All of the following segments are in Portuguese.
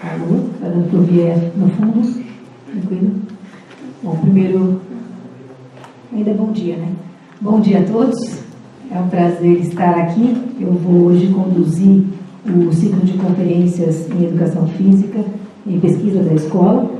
Alô, está dando para ouvir no fundo? Tranquilo? Bom, primeiro, ainda bom dia, né? Bom dia a todos, é um prazer estar aqui. Eu vou hoje conduzir o ciclo de conferências em Educação Física e Pesquisa da Escola.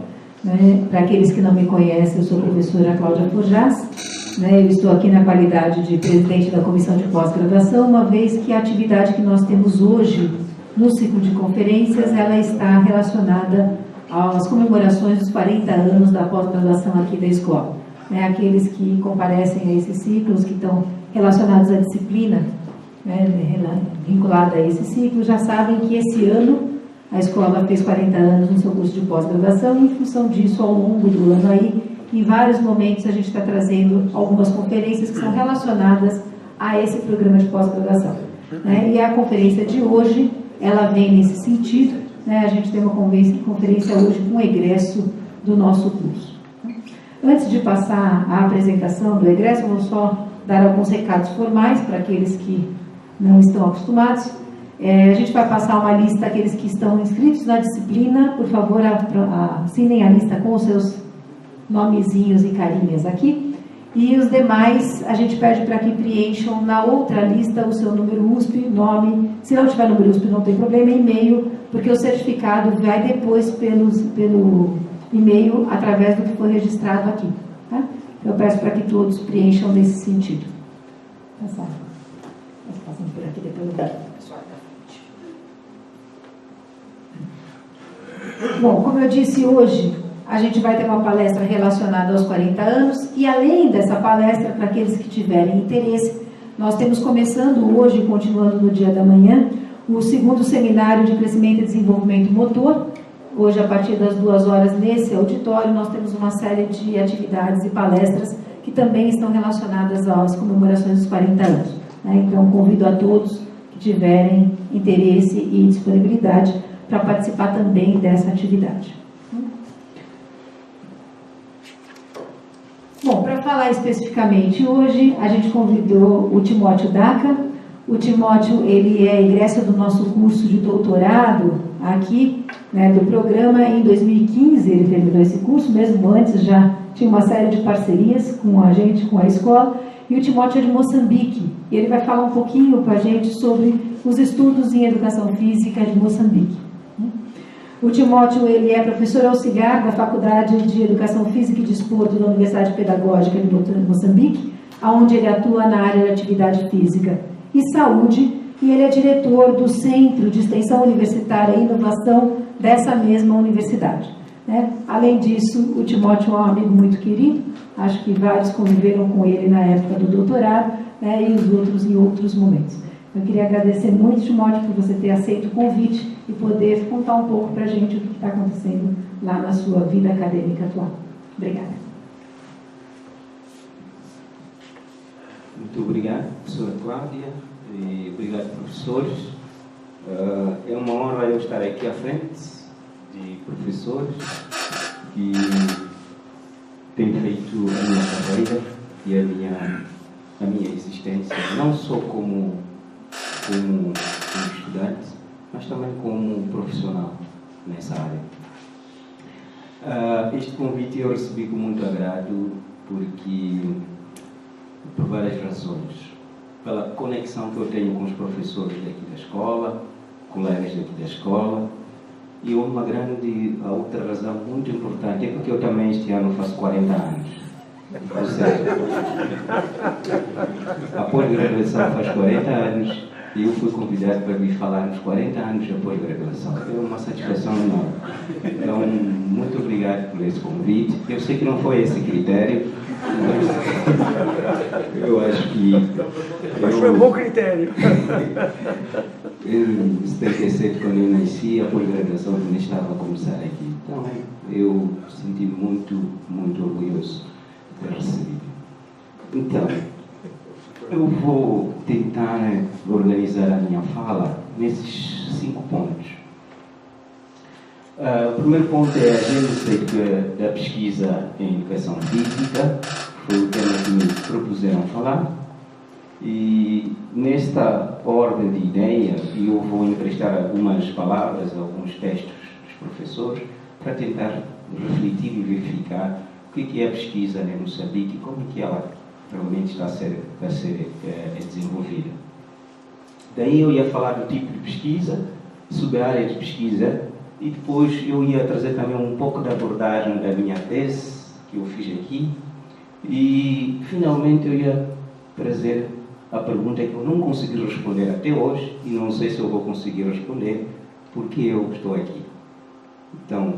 Né? Para aqueles que não me conhecem, eu sou a professora Cláudia Forjás. Eu estou aqui na qualidade de presidente da Comissão de Pós-Graduação, uma vez que a atividade que nós temos hoje no ciclo de conferências, ela está relacionada às comemorações dos 40 anos da pós-graduação aqui da escola. Aqueles que comparecem a esses ciclos, que estão relacionados à disciplina, vinculada a esse ciclo, já sabem que esse ano a escola fez 40 anos no seu curso de pós-graduação e, em função disso, ao longo do ano aí, em vários momentos a gente está trazendo algumas conferências que são relacionadas a esse programa de pós-graduação. E a conferência de hoje, ela vem nesse sentido. A gente tem uma conferência hoje com o egresso do nosso curso. Antes de passar a apresentação do egresso, eu vou só dar alguns recados formais para aqueles que não estão acostumados. A gente vai passar uma lista daqueles que estão inscritos na disciplina. Por favor, assinem a lista com os seus nomezinhos e carinhas aqui. E os demais, a gente pede para que preencham na outra lista o seu número USP, nome. Se não tiver número USP, não tem problema, e-mail, porque o certificado vai depois pelo e-mail através do que foi registrado aqui. Tá? Eu peço para que todos preencham nesse sentido. Passando por aqui depois do pessoal da frente. Bom, como eu disse, hoje a gente vai ter uma palestra relacionada aos 40 anos e, além dessa palestra, para aqueles que tiverem interesse, nós temos começando hoje e continuando no dia da manhã o segundo seminário de crescimento e desenvolvimento motor. Hoje, a partir das 2 horas, nesse auditório, nós temos uma série de atividades e palestras que também estão relacionadas às comemorações dos 40 anos. Então, convido a todos que tiverem interesse e disponibilidade para participar também dessa atividade. Bom, para falar especificamente hoje, a gente convidou o Timóteo Daca. O Timóteo, ele é egresso do nosso curso de doutorado aqui, do programa. Em 2015 ele terminou esse curso, mesmo antes já tinha uma série de parcerias com a gente, com a escola. E o Timóteo é de Moçambique, e ele vai falar um pouquinho para a gente sobre os estudos em educação física de Moçambique. O Timóteo, ele é professor auxiliar da Faculdade de Educação Física e Desporto da Universidade Pedagógica de Moçambique, onde ele atua na área de atividade física e saúde, e ele é diretor do Centro de Extensão Universitária e Inovação dessa mesma universidade. Além disso, o Timóteo é um amigo muito querido, acho que vários conviveram com ele na época do doutorado, e os outros em outros momentos. Eu queria agradecer muito, Timóteo, por você ter aceito o convite e poder contar um pouco para a gente o que está acontecendo lá na sua vida acadêmica atual. Obrigada. Muito obrigado, professora Cláudia, e obrigado, professores. É uma honra eu estar aqui à frente de professores que têm feito a minha carreira e a minha existência, não só como estudante, mas também como profissional nessa área. Este convite eu recebi com muito agrado por várias razões. Pela conexão que eu tenho com os professores daqui da escola, colegas daqui da escola, e a outra razão muito importante é porque eu também este ano faço 40 anos. Ou seja, a pós-graduação faz 40 anos e eu fui convidado para vir falar nos 40 anos da pós-graduação. É uma satisfação enorme. Então, muito obrigado por esse convite. Eu sei que não foi esse critério, mas eu acho que... Mas foi um bom critério. Em 77, quando eu nasci, a pós-graduação não estava a começar aqui. Então, eu senti muito, muito orgulhoso de ter recebido. Então, eu vou tentar organizar a minha fala nesses 5 pontos. O primeiro ponto é a gênese da pesquisa em educação física, foi o tema que me propuseram falar. E nesta ordem de ideia, eu vou emprestar algumas palavras, alguns textos dos professores, para tentar refletir e verificar o que é a pesquisa em Moçambique e como é que ela realmente está a ser desenvolvida. Daí eu ia falar do tipo de pesquisa, sobre a área de pesquisa, e depois eu ia trazer também um pouco da abordagem da minha tese, que eu fiz aqui, e finalmente eu ia trazer a pergunta que eu não consegui responder até hoje, e não sei se eu vou conseguir responder, porque eu estou aqui. Então,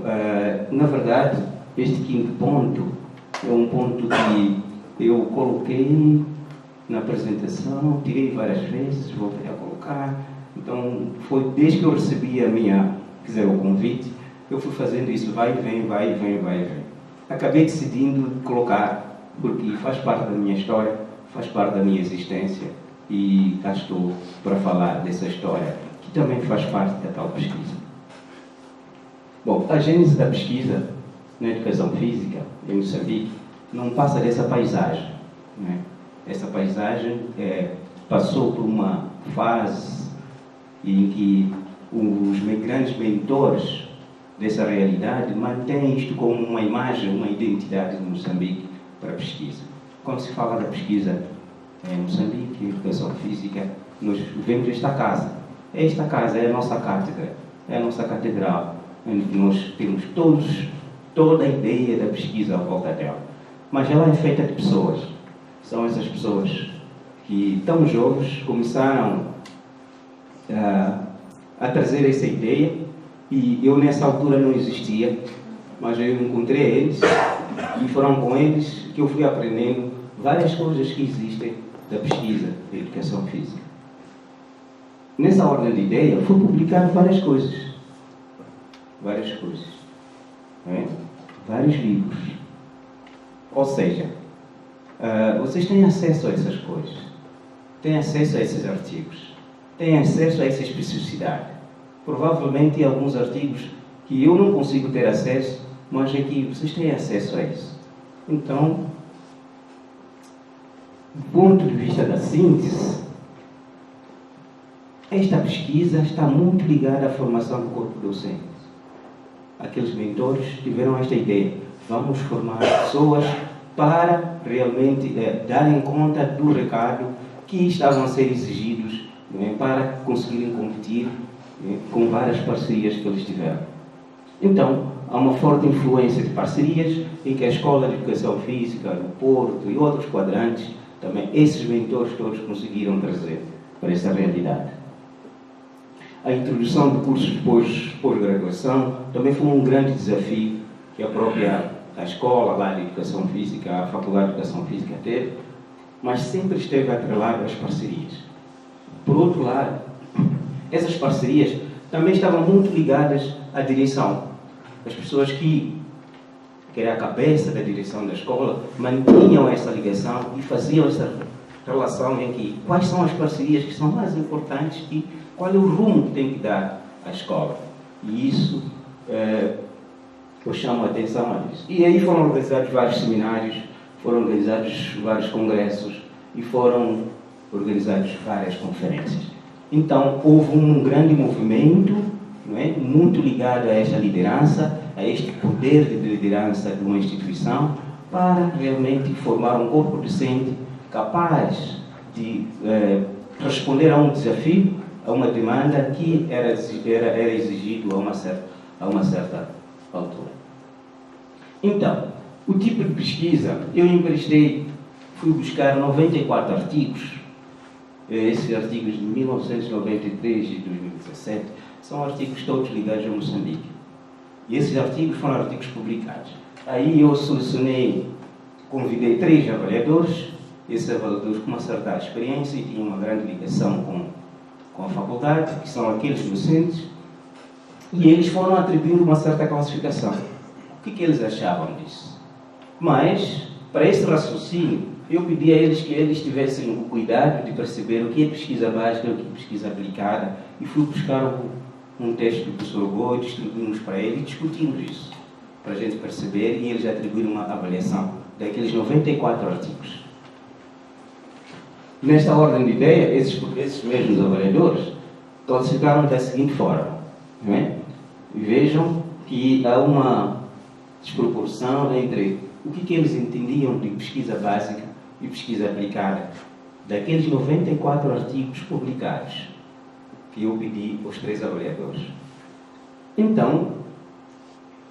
na verdade, este quinto ponto é um ponto que eu coloquei na apresentação, tirei várias vezes, voltei a colocar. Então, foi desde que eu recebi o convite, eu fui fazendo isso, vai e vem, vai e vem, vai e vem. Acabei decidindo colocar, porque faz parte da minha história, faz parte da minha existência, e cá estou para falar dessa história, que também faz parte da tal pesquisa. Bom, a gênese da pesquisa na educação física em Moçambique não passa dessa paisagem, né? Essa paisagem passou por uma fase em que os grandes mentores dessa realidade mantêm isto como uma imagem, uma identidade de Moçambique para a pesquisa. Quando se fala da pesquisa em Moçambique, educação física, nós vemos esta casa. Esta casa é a nossa cátedra, é a nossa catedral, onde nós temos toda a ideia da pesquisa à volta dela. Mas ela é feita de pessoas. São essas pessoas que, tão jovens, começaram a trazer essa ideia, e eu nessa altura não existia, mas eu encontrei eles, e foram com eles que eu fui aprendendo várias coisas que existem da pesquisa da educação física. Nessa ordem de ideia, fui publicar várias coisas, né? Vários livros. Ou seja, vocês têm acesso a essas coisas, têm acesso a esses artigos, têm acesso a essa especificidade. Provavelmente alguns artigos que eu não consigo ter acesso, mas é que vocês têm acesso a isso. Então, do ponto de vista da síntese, esta pesquisa está muito ligada à formação do corpo docente. Aqueles mentores tiveram esta ideia: vamos formar pessoas para realmente darem conta do recado que estavam a ser exigidos, né, para conseguirem competir, né, com várias parcerias que eles tiveram. Então, há uma forte influência de parcerias em que a Escola de Educação Física do Porto e outros quadrantes, também esses mentores todos conseguiram trazer para essa realidade. A introdução de cursos de pós-graduação também foi um grande desafio que a escola lá de Educação Física, a Faculdade de Educação Física teve, mas sempre esteve atrelada às parcerias. Por outro lado, essas parcerias também estavam muito ligadas à direção. As pessoas que era a cabeça da direção da escola, mantinham essa ligação e faziam essa relação em que quais são as parcerias que são mais importantes e qual é o rumo que tem que dar a escola. E isso, eu chamo a atenção a isso. E aí foram organizados vários seminários, foram organizados vários congressos e foram organizadas várias conferências. Então, houve um grande movimento, não é, muito ligado a esta liderança, a este poder de liderança de uma instituição, para realmente formar um corpo docente capaz de responder a um desafio, a uma demanda que era exigido a uma certa altura. Então, o tipo de pesquisa, eu fui buscar 94 artigos. Esses artigos de 1993 e 2017 são artigos todos ligados a Moçambique. E esses artigos foram artigos publicados. Aí eu convidei 3 avaliadores. Esses avaliadores com uma certa experiência e tinham uma grande ligação com a faculdade, que são aqueles docentes, e eles foram atribuindo uma certa classificação. O que eles achavam disso? Mas, para esse raciocínio, eu pedi a eles que eles tivessem o cuidado de perceber o que é pesquisa básica e o que é pesquisa aplicada, e fui buscar um texto do professor Goa, distribuímos para ele e discutimos isso, para a gente perceber, e eles atribuíram uma avaliação daqueles 94 artigos. Nesta ordem de ideia, esses mesmos avaliadores classificaram da seguinte forma, não é? Vejam que há uma desproporção entre o que eles entendiam de pesquisa básica e pesquisa aplicada. Daqueles 94 artigos publicados que eu pedi aos 3 avaliadores. Então,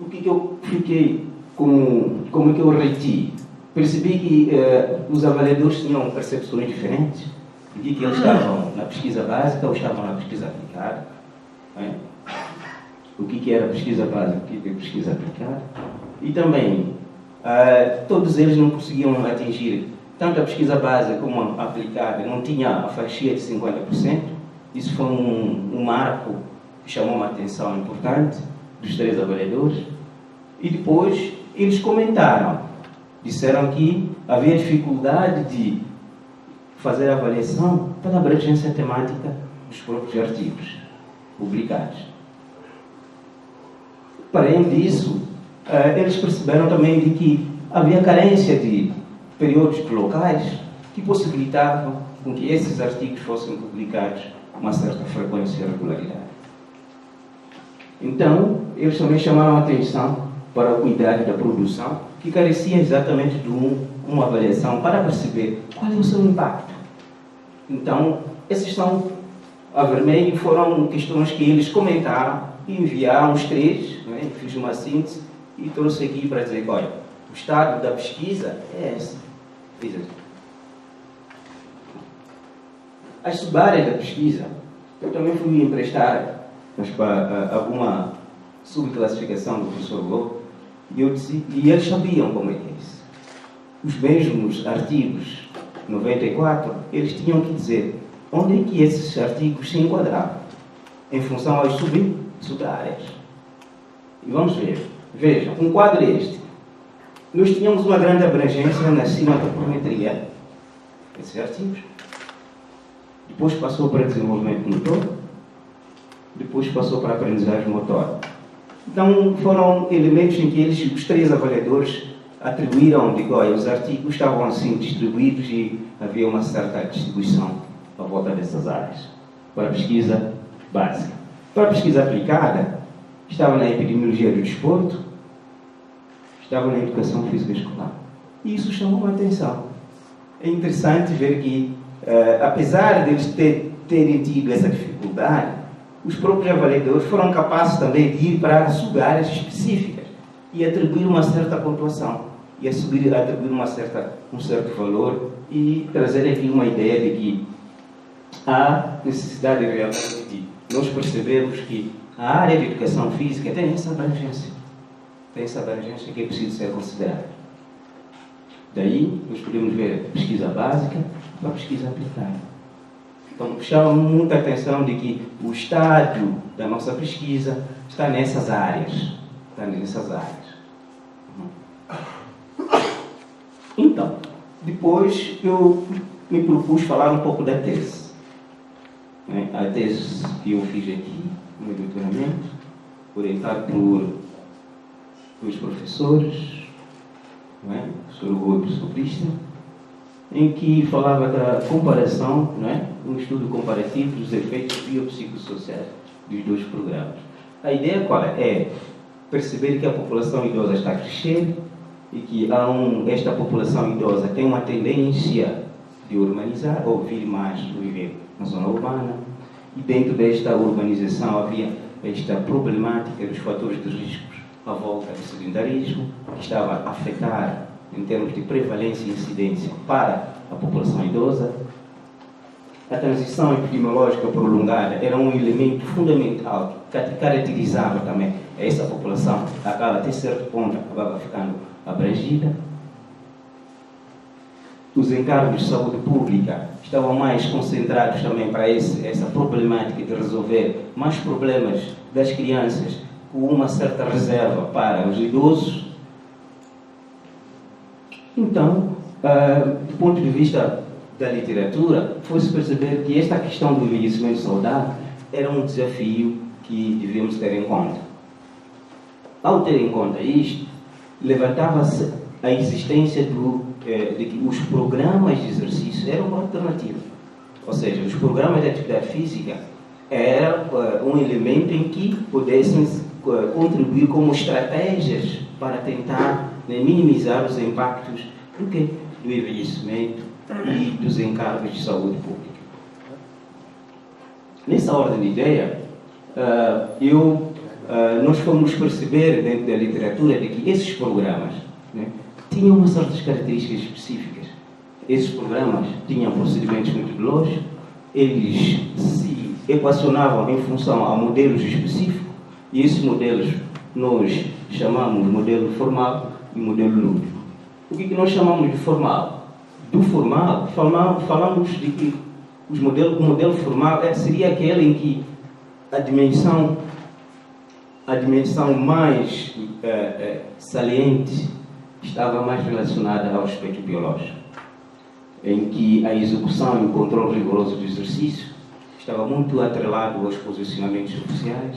o que eu fiquei como é que eu reti? Percebi que os avaliadores tinham percepções diferentes, de que eles estavam na pesquisa básica ou estavam na pesquisa aplicada. Não é? O que era pesquisa básica, o que é pesquisa aplicada. E também, todos eles não conseguiam atingir tanto a pesquisa básica como a aplicada, não tinha a fatia de 50%. Isso foi um marco que chamou uma atenção importante dos 3 avaliadores. E depois, eles comentaram, disseram que havia dificuldade de fazer a avaliação pela abrangência temática dos próprios artigos publicados. Para além disso, eles perceberam também de que havia carência de periódicos locais que possibilitavam com que esses artigos fossem publicados com uma certa frequência e regularidade. Então, eles também chamaram a atenção para a cuidado da produção, que carecia exatamente de uma avaliação para perceber qual é o seu impacto. Então, esses são a vermelho, foram questões que eles comentaram e enviaram os 3, né? Fiz uma síntese e trouxe aqui para dizer, olha, o estado da pesquisa é esse. As subáreas da pesquisa, eu também fui emprestar alguma subclassificação do professor Lobo, e eles sabiam como é que é isso. Os mesmos artigos 94, eles tinham que dizer onde é que esses artigos se enquadravam, em função às subáreas. E vamos ver. Vejam, um quadro é este. Nós tínhamos uma grande abrangência na cinematogrametria, esses artigos. Depois passou para desenvolvimento motor. Depois passou para aprendizagem motor. Então, foram elementos em que os 3 avaliadores atribuíram, os artigos estavam assim distribuídos e havia uma certa distribuição à volta dessas áreas. Para a pesquisa básica. Para a pesquisa aplicada, estava na epidemiologia do desporto, estava na educação física escolar. E isso chamou a atenção. É interessante ver que, apesar de eles terem tido essa dificuldade, os próprios avaliadores foram capazes também de ir para sub-áreas específicas e atribuir uma certa pontuação, e atribuir um certo valor e trazer aqui uma ideia de que há necessidade realmente de nós percebermos que a área de educação física tem essa abrangência que é preciso ser considerada. Daí, nós podemos ver a pesquisa básica e a pesquisa aplicada. Então, chama muita atenção de que o estádio da nossa pesquisa está nessas áreas. Então, depois eu me propus falar um pouco da tese. A tese que eu fiz aqui, no doutoramento, orientado pelos professores, o professor Hugo e o professor Cristian, em que falava da comparação, um estudo comparativo dos efeitos biopsicossociais dos 2 programas. A ideia qual é? É perceber que a população idosa está a crescer e que esta população idosa tem uma tendência de urbanizar ou viver na zona urbana, e dentro desta urbanização havia esta problemática dos fatores de riscos à volta do sedentarismo, que estava a afetar em termos de prevalência e incidência para a população idosa. A transição epidemiológica prolongada era um elemento fundamental que caracterizava também essa população, acaba até certo ponto acabava ficando abrangida. Os encargos de saúde pública estavam mais concentrados também para essa problemática de resolver mais problemas das crianças, com uma certa reserva para os idosos. Então, do ponto de vista da literatura, foi-se perceber que esta questão do envelhecimento saudável era um desafio que devíamos ter em conta. Ao ter em conta isto, levantava-se a existência do de que os programas de exercício eram uma alternativa. Ou seja, os programas de atividade física eram um elemento em que pudessem contribuir como estratégias para tentar, né, minimizar os impactos do envelhecimento e dos encargos de saúde pública. Nessa ordem de ideia, nós fomos perceber dentro da literatura de que esses programas, né, tinham umas certas características específicas. Esses programas tinham procedimentos metodológicos, eles se equacionavam em função a modelos específicos, e esses modelos nós chamamos de modelo formal e modelo lúdico. O que nós chamamos de formal? Do formal, falamos de que o modelo formal seria aquele em que a dimensão mais saliente estava mais relacionada ao aspecto biológico, em que a execução e o controle rigoroso do exercício estava muito atrelado aos posicionamentos oficiais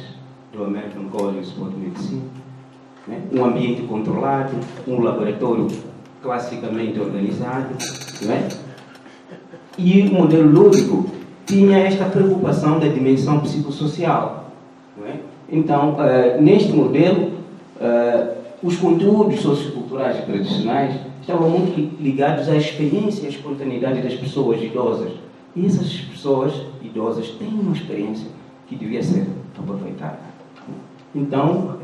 do American College of Sport Medicine, né? Um ambiente controlado, um laboratório classicamente organizado, né? E o modelo lúdico tinha esta preocupação da dimensão psicossocial, né? Então, neste modelo, os conteúdos socioculturais e tradicionais estavam muito ligados à experiência e à espontaneidade das pessoas idosas. E essas pessoas idosas têm uma experiência que devia ser aproveitada. Então,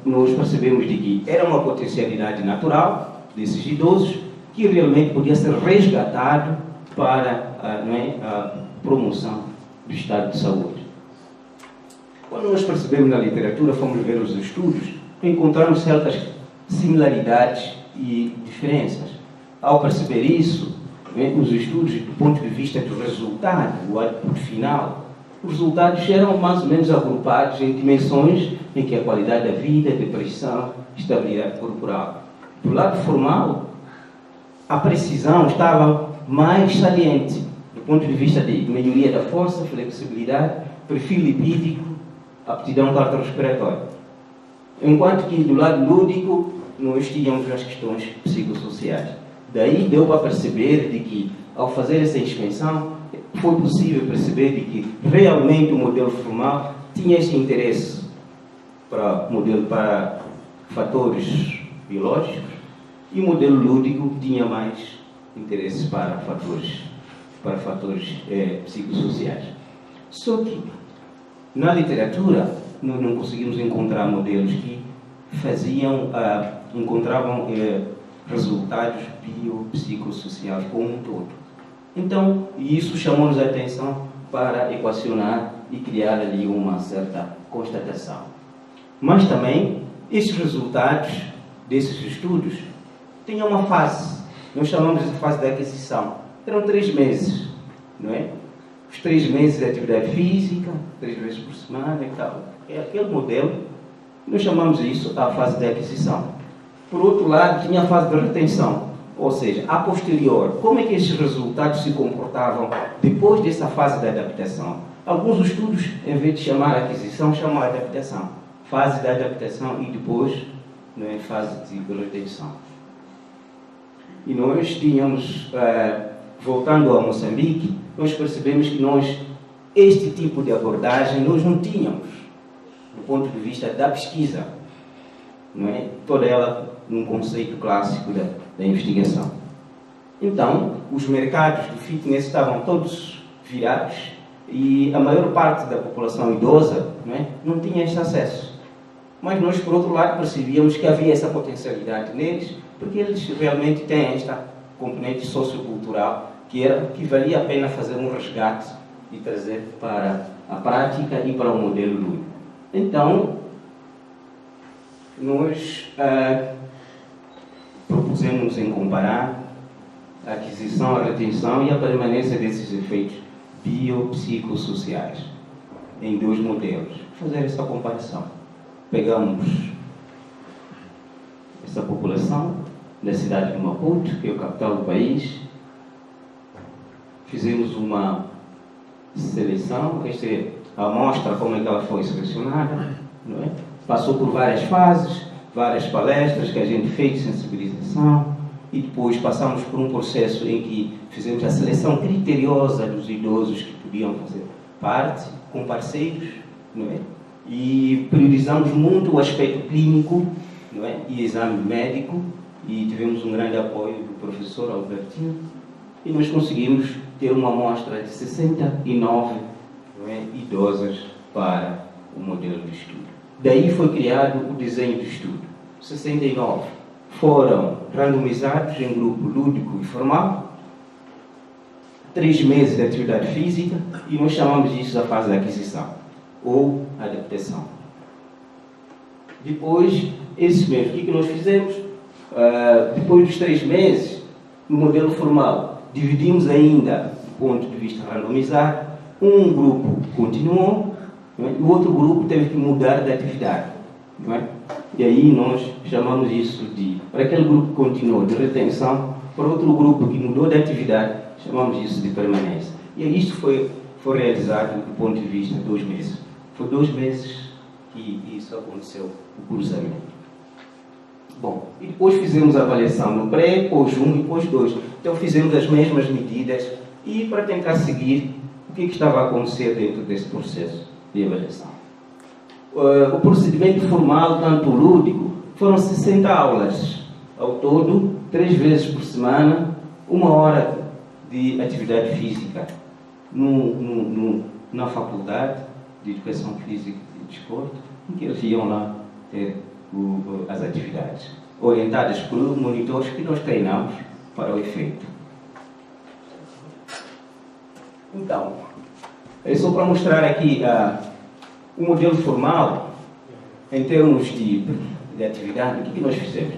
nós percebemos de que era uma potencialidade natural desses idosos que realmente podia ser resgatado para a promoção do estado de saúde. Quando nós percebemos na literatura, fomos ver os estudos, encontramos certas similaridades e diferenças. Ao perceber isso, os estudos, do ponto de vista do resultado, o output final, os resultados eram mais ou menos agrupados em dimensões em que a qualidade da vida, depressão, estabilidade corporal. Do lado formal, a precisão estava mais saliente, do ponto de vista de melhoria da força, flexibilidade, perfil lipídico, aptidão cardiorrespiratória. Enquanto que do lado lúdico, nós tínhamos as questões psicossociais. Daí deu para perceber de que, ao fazer essa inspeção, foi possível perceber de que realmente o modelo formal tinha esse interesse para fatores biológicos e o modelo lúdico tinha mais interesse para fatores psicossociais. Só que, na literatura, nós não conseguimos encontrar modelos que encontravam resultados biopsicossociais como um todo. Então, isso chamou-nos a atenção para equacionar e criar ali uma certa constatação. Mas também, esses resultados desses estudos tinham uma fase, nós chamamos de fase da aquisição. Eram 3 meses, não é? Os 3 meses de atividade física, 3 vezes por semana e tal. É aquele modelo, nós chamamos isso a fase de aquisição. Por outro lado, tinha a fase de retenção, ou seja, a posterior, como é que esses resultados se comportavam depois dessa fase de adaptação? Alguns estudos, em vez de chamar a aquisição, chamam a adaptação. Fase de adaptação e depois, não é, fase de retenção. E nós tínhamos, voltando a Moçambique, nós percebemos que este tipo de abordagem nós não tínhamos, do ponto de vista da pesquisa, não é? Toda ela num conceito clássico da investigação. Então, os mercados do fitness estavam todos virados e a maior parte da população idosa, não tinha esse acesso. Mas nós, por outro lado, percebíamos que havia essa potencialidade neles, porque eles realmente têm esta componente sociocultural que valia a pena fazer um resgate e trazer para a prática e para o modelo lúdico. Então, nós propusemos em comparar a aquisição, a retenção e a permanência desses efeitos biopsicossociais em 2 modelos. Fazer essa comparação. Pegamos essa população da cidade de Maputo, que é a capital do país, fizemos uma seleção, esta é a amostra, como é que ela foi selecionada, não é? Passou por várias fases, várias palestras que a gente fez de sensibilização, e depois passamos por um processo em que fizemos a seleção criteriosa dos idosos que podiam fazer parte, com parceiros, não é? E priorizamos muito o aspecto clínico, não é? E exame médico, e tivemos um grande apoio do professor Albertino, e nós conseguimos ter uma amostra de 69, não é? Idosas para o modelo de estudo. Daí foi criado o desenho do estudo. 69 foram randomizados em grupo lúdico e formal, 3 meses de atividade física, e nós chamamos isso da fase de aquisição ou adaptação. Depois, esses meses, o que nós fizemos? Depois dos 3 meses, no modelo formal, dividimos ainda, do ponto de vista randomizado, um grupo continuou, não é? E o outro grupo teve que mudar de atividade. Não é? E aí nós chamamos isso de, para aquele grupo que continuou, de retenção, para outro grupo que mudou de atividade, chamamos isso de permanência. E aí isso foi realizado do ponto de vista de 2 meses. Foi 2 meses que isso aconteceu, o cruzamento. Bom, e depois fizemos a avaliação no pré, pós-1 e pós-2. Então fizemos as mesmas medidas e para tentar seguir o que estava a acontecer dentro desse processo de avaliação. O procedimento formal, tanto lúdico, foram 60 aulas ao todo, 3 vezes por semana, 1 hora de atividade física na faculdade de Educação Física e Desporto, em que eles iam lá ter as atividades, orientadas por monitores que nós treinamos para o efeito. Então, é só para mostrar aqui o modelo formal, em termos de atividade. O que nós fizemos?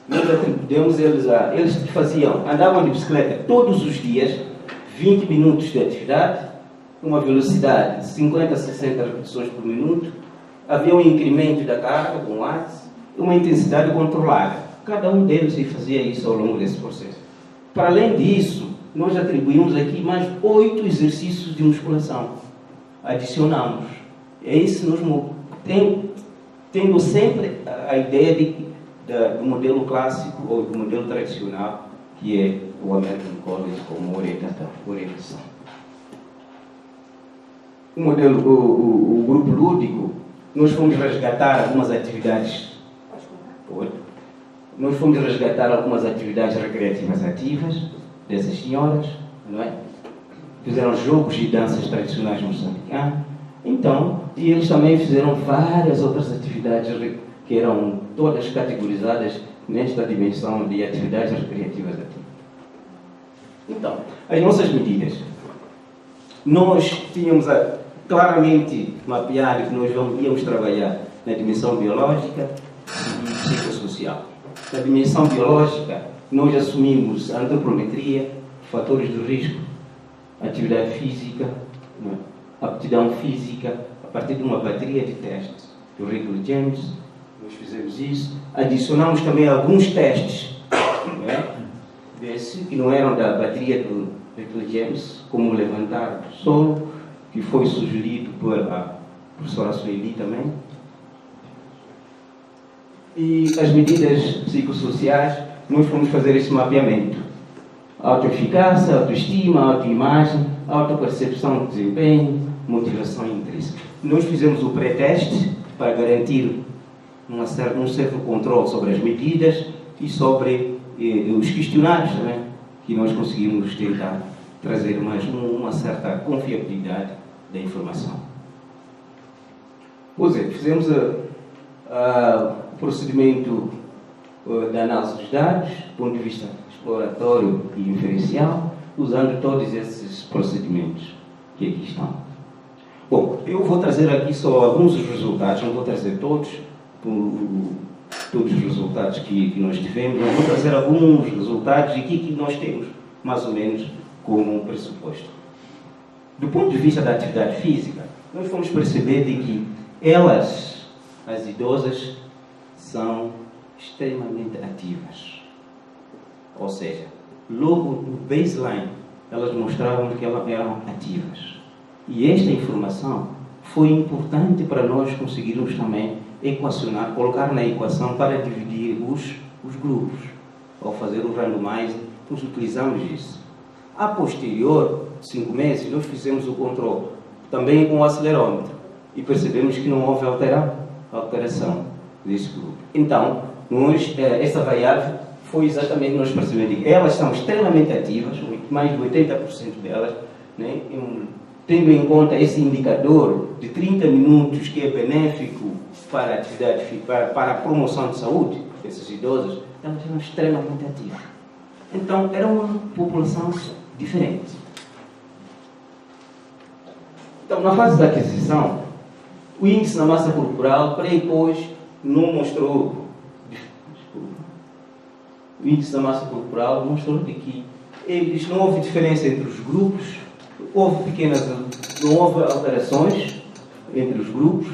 Nós atribuímos eles andavam de bicicleta todos os dias, 20 minutos de atividade, uma velocidade de 50 a 60 repetições por minuto, havia um incremento da carga, um watts, e uma intensidade controlada. Cada um deles fazia isso ao longo desse processo. Para além disso, nós atribuímos aqui mais 8 exercícios de musculação. Adicionamos. É isso nos tendo sempre a ideia do modelo clássico ou do modelo tradicional, que é o American College como orientação. O grupo lúdico, nós fomos resgatar algumas atividades. Nós fomos resgatar algumas atividades recreativas ativas dessas senhoras, não é? Fizeram jogos e danças tradicionais moçambicanas. Então, e eles também fizeram várias outras atividades que eram todas categorizadas nesta dimensão de atividades recreativas ativas. Então, as nossas medidas. Nós tínhamos claramente mapeado que nós íamos trabalhar na dimensão biológica e psicossocial. Na dimensão biológica, nós assumimos a antropometria, fatores de risco, atividade física, aptidão física, a partir de uma bateria de testes do Riddle James. Nós fizemos isso. Adicionamos também alguns testes, que não eram da bateria do Riddle James, como levantar do solo, que foi sugerido pela professora Sueli também. E as medidas psicossociais, nós fomos fazer esse mapeamento. Autoeficácia, autoestima, autoimagem, autopercepção de desempenho, motivação e interesse. Nós fizemos o pré-teste para garantir um certo controle sobre as medidas e sobre os questionários também, que nós conseguimos tentar trazer mais uma certa confiabilidade da informação. Pois é, fizemos o procedimento da análise dos dados, do ponto de vista exploratório e inferencial, usando todos esses procedimentos que aqui estão. Bom, eu vou trazer aqui só alguns dos resultados, não vou trazer todos os resultados que nós tivemos, mas vou trazer alguns resultados e que nós temos, mais ou menos, como um pressuposto. Do ponto de vista da atividade física, nós fomos perceber de que elas, as idosas, são extremamente ativas. Ou seja, logo no baseline, elas mostravam que elas eram ativas. E esta informação foi importante para nós conseguirmos também equacionar, colocar na equação para dividir os grupos. ao fazer o randomizing, nós utilizamos isso. A posterior, 5 meses, nós fizemos o controle, também com o acelerômetro, e percebemos que não houve alteração desse grupo. Então, essa variável foi exatamente nós percebemos que elas são extremamente ativas, mais de 80% delas, né, tendo em conta esse indicador de 30 minutos que é benéfico para a atividade, para a promoção de saúde desses idosos, elas eram extremamente ativas. Então, era uma população diferente. Então, na fase da aquisição, o índice na massa corporal, pré e pós, não mostrou. O índice da massa corporal mostrou que não houve diferença entre os grupos, não houve alterações entre os grupos.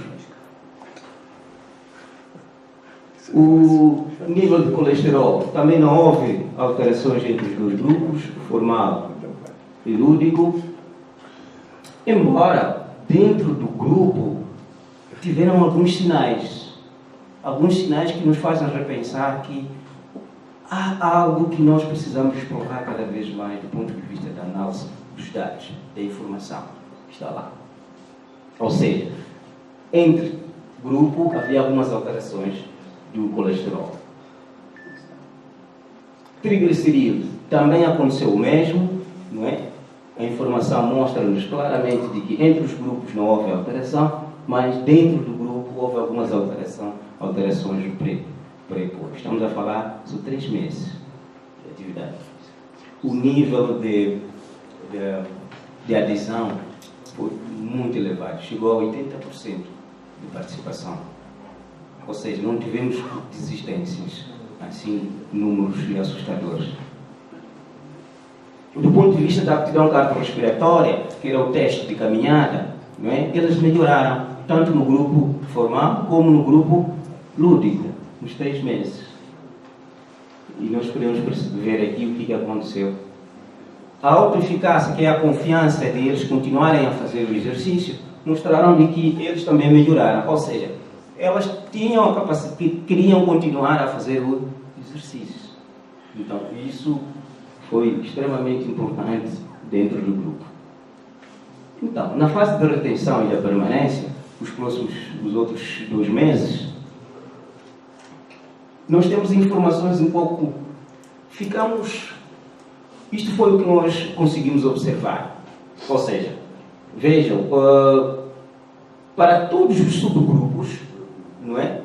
O nível de colesterol, também não houve alterações entre os dois grupos, formal e lúdico, embora dentro do grupo tiveram alguns sinais que nos fazem repensar que há algo que nós precisamos explorar cada vez mais do ponto de vista da análise dos dados, da informação que está lá. Ou seja, entre grupo havia algumas alterações do colesterol. Triglicerídeos, também aconteceu o mesmo, não é? A informação mostra-nos claramente de que entre os grupos não houve alteração, mas dentro do grupo houve algumas alterações do pré-pós. Estamos a falar sobre 3 meses de atividade. O nível de adesão foi muito elevado, chegou a 80% de participação. Ou seja, não tivemos desistências, assim, números assustadores. Do ponto de vista da aptidão cardiorrespiratória, que era o teste de caminhada, não é? Eles melhoraram, tanto no grupo formal como no grupo lúdico, nos 3 meses. E nós podemos perceber aqui o que aconteceu. A autoeficácia, que é a confiança de eles continuarem a fazer o exercício, mostraram de que eles também melhoraram. Ou seja, elas tinham a capacidade, queriam continuar a fazer o exercício. Então, isso foi extremamente importante dentro do grupo. Então, na fase de retenção e da permanência, os outros 2 meses, nós temos informações um pouco... Isto foi o que nós conseguimos observar. Ou seja, vejam, para todos os subgrupos, não é?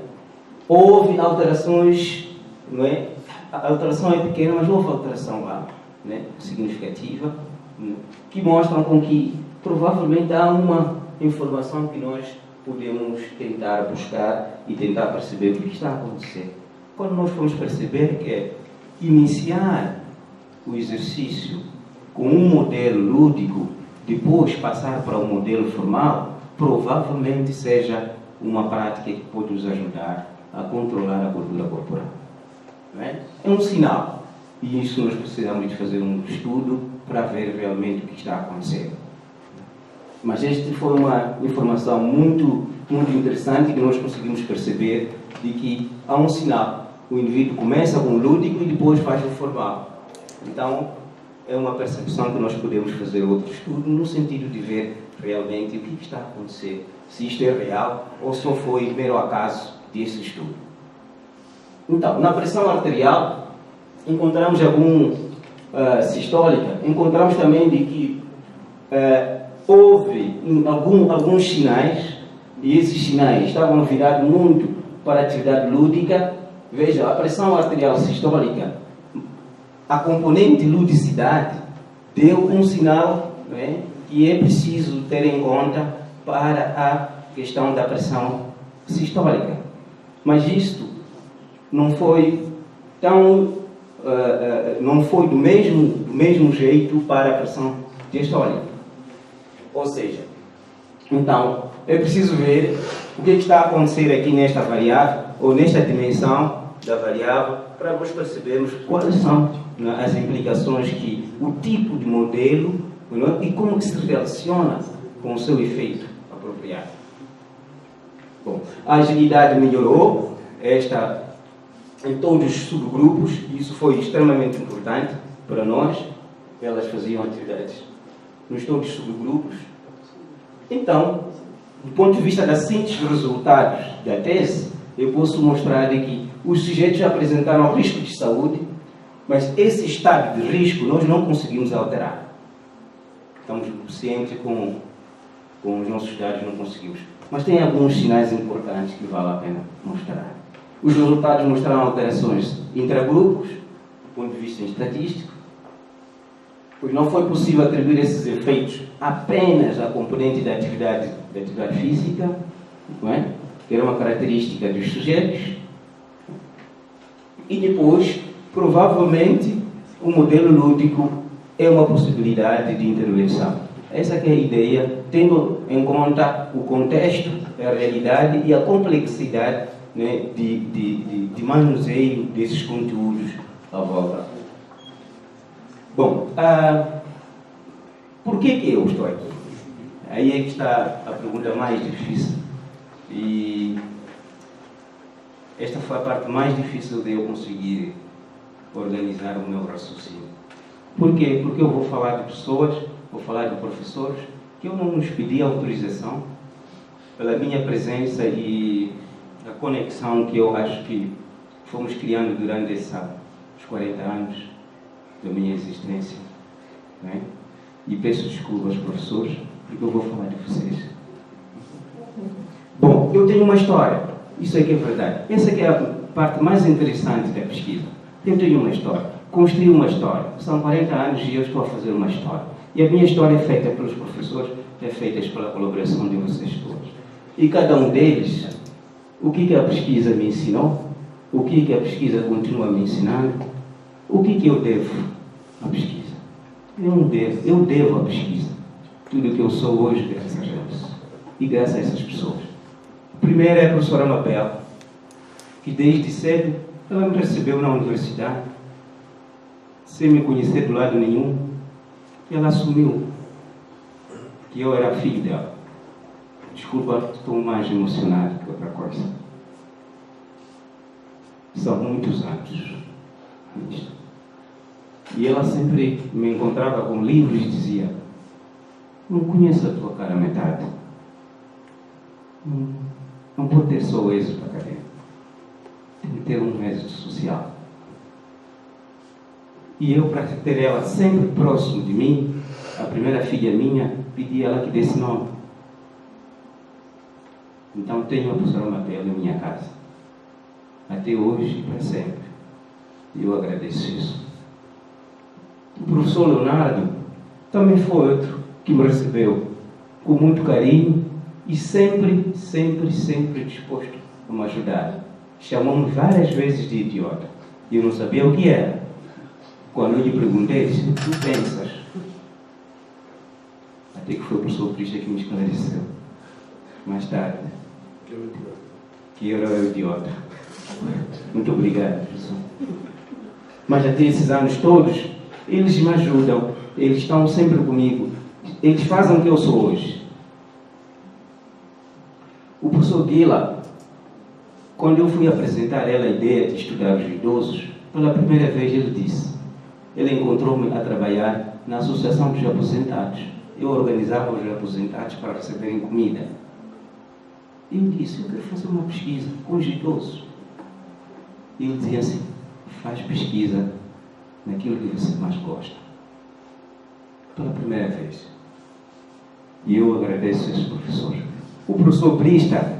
Houve alterações, não é? A alteração é pequena, mas houve alteração lá, né? Significativa, né? Que mostram com que provavelmente há uma informação que nós podemos tentar buscar e tentar perceber o que está a acontecer. Quando nós vamos perceber que é iniciar o exercício com um modelo lúdico, depois passar para um modelo formal, provavelmente seja uma prática que pode nos ajudar a controlar a gordura corporal. Não é? É um sinal. E isso nós precisamos de fazer um estudo para ver realmente o que está a acontecer. Mas esta foi uma informação muito, muito interessante que nós conseguimos perceber de que há um sinal. O indivíduo começa com o lúdico e depois faz o formal. Então, é uma percepção que nós podemos fazer outro estudo no sentido de ver realmente o que está a acontecer. Se isto é real ou só foi mero acaso desse estudo. Então, na pressão arterial, encontramos sistólica, encontramos também de que houve alguns sinais, e esses sinais estavam virados muito para a atividade lúdica. Veja, a pressão arterial sistólica, a componente ludicidade, deu um sinal, né, que é preciso ter em conta para a questão da pressão sistólica. Mas isto não foi do mesmo jeito para a pressão diastólica. Ou seja, então, é preciso ver o que está a acontecer aqui nesta variável, ou nesta dimensão da variável, para nós percebermos quais são, né, as implicações que o tipo de modelo, né, e como que se relaciona com o seu efeito apropriado. Bom, a agilidade melhorou, esta em todos os subgrupos, e isso foi extremamente importante para nós. Elas faziam atividades nos todos os subgrupos. Então, do ponto de vista da síntese dos resultados da tese, eu posso mostrar que os sujeitos apresentaram risco de saúde, mas esse estado de risco nós não conseguimos alterar. Estamos cientes com os nossos dados, não conseguimos. Mas tem alguns sinais importantes que vale a pena mostrar. Os resultados mostraram alterações intragrupos, do ponto de vista estatístico, pois não foi possível atribuir esses efeitos apenas à componente da atividade física, não é? Que era uma característica dos sujeitos. E depois, provavelmente, o modelo lúdico é uma possibilidade de intervenção. Essa que é a ideia, tendo em conta o contexto, a realidade e a complexidade, né, de manuseio desses conteúdos à volta. Bom, por que eu estou aqui? Aí é que está a pergunta mais difícil. E esta foi a parte mais difícil de eu conseguir organizar o meu raciocínio. Por quê? Porque eu vou falar de pessoas, vou falar de professores, que eu não nos pedi autorização pela minha presença e a conexão que eu acho que fomos criando durante os 40 anos da minha existência. Né? E peço desculpa aos professores, porque eu vou falar de vocês. Bom, eu tenho uma história. Isso é que é verdade. Essa que é a parte mais interessante da pesquisa. Eu tenho uma história. Construí uma história. São 40 anos e eu estou a fazer uma história. E a minha história é feita pelos professores, é feita pela colaboração de vocês todos. E cada um deles, o que a pesquisa me ensinou, o que a pesquisa continua me ensinando, o que eu devo à pesquisa. Eu não devo, eu devo à pesquisa. Tudo o que eu sou hoje, graças a Deus. E graças a essas pessoas. Primeiro é a professora Mabel, que desde cedo ela me recebeu na universidade, sem me conhecer do lado nenhum, e ela assumiu que eu era filho dela. Desculpa, estou mais emocionado que outra coisa. São muitos anos nisto. E ela sempre me encontrava com livros e dizia: não conheço a tua cara metade. Não vou ter só o êxito acadêmico. Tenho que ter um êxito social. E eu, para ter ela sempre próximo de mim, a primeira filha minha, pedi a ela que desse nome. Então tenho a professora Mabel em minha casa. Até hoje e para sempre. E eu agradeço isso. O professor Leonardo também foi outro que me recebeu com muito carinho e sempre disposto a me ajudar. Chamou-me várias vezes de idiota. E eu não sabia o que era. Quando eu lhe perguntei, disse: tu pensas? Até que foi o professor Cristian que me esclareceu. Mais tarde, que eu era o idiota. Muito obrigado, professor. Mas até esses anos todos, eles me ajudam. Eles estão sempre comigo. Eles fazem o que eu sou hoje. O professor Guila, quando eu fui apresentar a ela a ideia de estudar os idosos, pela primeira vez ele encontrou-me a trabalhar na Associação dos Aposentados. Eu organizava os aposentados para receberem comida. E eu disse: eu quero fazer uma pesquisa com os idosos. E ele dizia assim: faz pesquisa naquilo que você mais gosta. Pela primeira vez. E eu agradeço a esse professor. O professor Brista,